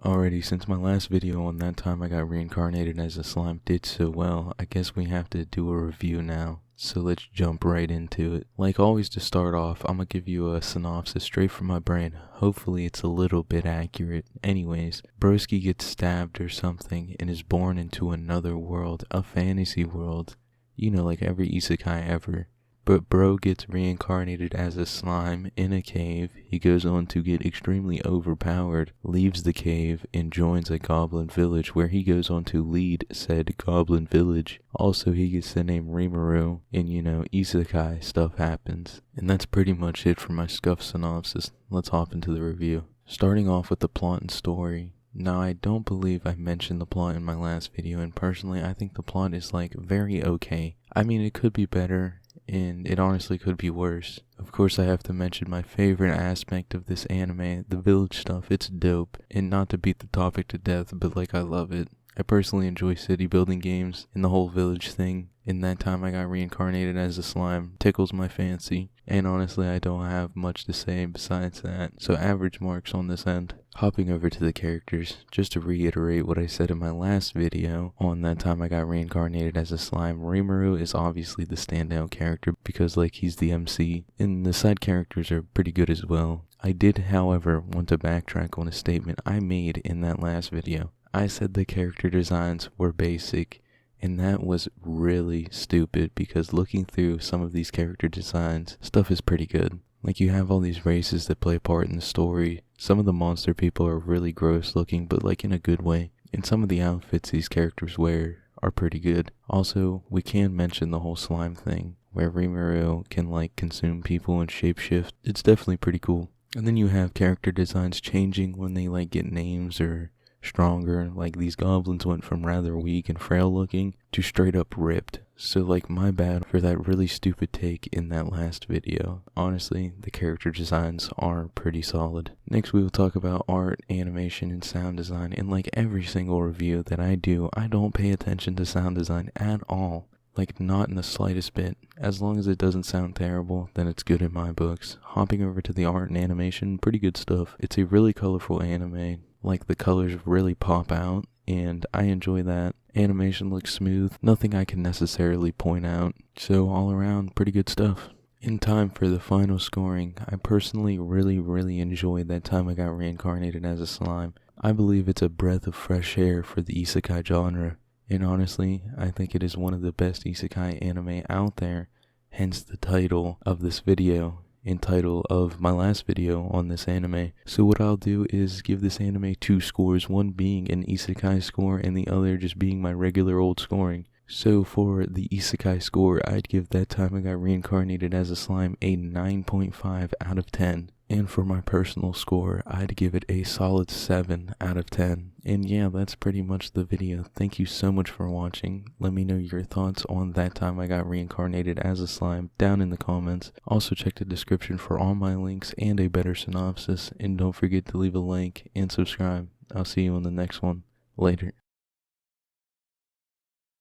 Alrighty, since my last video on that time I got reincarnated as a slime did so well, I guess we have to do a review now. So let's jump right into it. Like always, to start off, I'm gonna give you a synopsis straight from my brain. Hopefully it's a little bit accurate. Anyways, Broski gets stabbed or something and is born into another world, a fantasy world. You know, like every isekai ever. But bro gets reincarnated as a slime in a cave. He goes on to get extremely overpowered, leaves the cave, and joins a goblin village where he goes on to lead said goblin village. Also, he gets the name Rimuru, and isekai stuff happens. And that's pretty much it for my scuff synopsis. Let's hop into the review. Starting off with the plot and story. Now, I don't believe I mentioned the plot in my last video, and personally, I think the plot is very okay. I mean, it could be better, and it honestly could be worse. Of course, I have to mention my favorite aspect of this anime, the village stuff. It's dope, and not to beat the topic to death, but I love it. I personally enjoy city building games, and the whole village thing. In that time I got reincarnated as a slime tickles my fancy, and honestly I don't have much to say besides that, so average marks on this end. Hopping over to the characters, just to reiterate what I said in my last video on that time I got reincarnated as a slime, Rimuru is obviously the standout character because he's the MC, and the side characters are pretty good as well. I did, however, want to backtrack on a statement I made in that last video. I said the character designs were basic, and that was really stupid because looking through some of these character designs, stuff is pretty good. You have all these races that play a part in the story. Some of the monster people are really gross looking, but in a good way. And some of the outfits these characters wear are pretty good. Also, we can mention the whole slime thing, where Rimuru can consume people and shapeshift. It's definitely pretty cool. And then you have character designs changing when they get names or stronger. These goblins went from rather weak and frail looking to straight up ripped. So my bad for that really stupid take in that last video. Honestly, the character designs are pretty solid. Next we will talk about art, animation, and sound design. And every single review that I do, I don't pay attention to sound design at all. Not in the slightest bit. As long as it doesn't sound terrible, then it's good in my books. Hopping over to the art and animation, pretty good stuff. It's a really colorful anime. The colors really pop out, and I enjoy that. Animation looks smooth, nothing I can necessarily point out, so all around, pretty good stuff. In time for the final scoring, I personally really enjoyed that time I got reincarnated as a slime. I believe it's a breath of fresh air for the isekai genre, and honestly, I think it is one of the best isekai anime out there, hence the title of this video. And title of my last video on this anime. So what I'll do is give this anime 2 scores, one being an isekai score and the other just being my regular old scoring. So for the isekai score, I'd give that time I got reincarnated as a slime a 9.5 out of 10. And for my personal score, I'd give it a solid 7 out of 10. And yeah, that's pretty much the video. Thank you so much for watching. Let me know your thoughts on that time I got reincarnated as a slime down in the comments. Also check the description for all my links and a better synopsis. And don't forget to leave a like and subscribe. I'll see you on the next one. Later.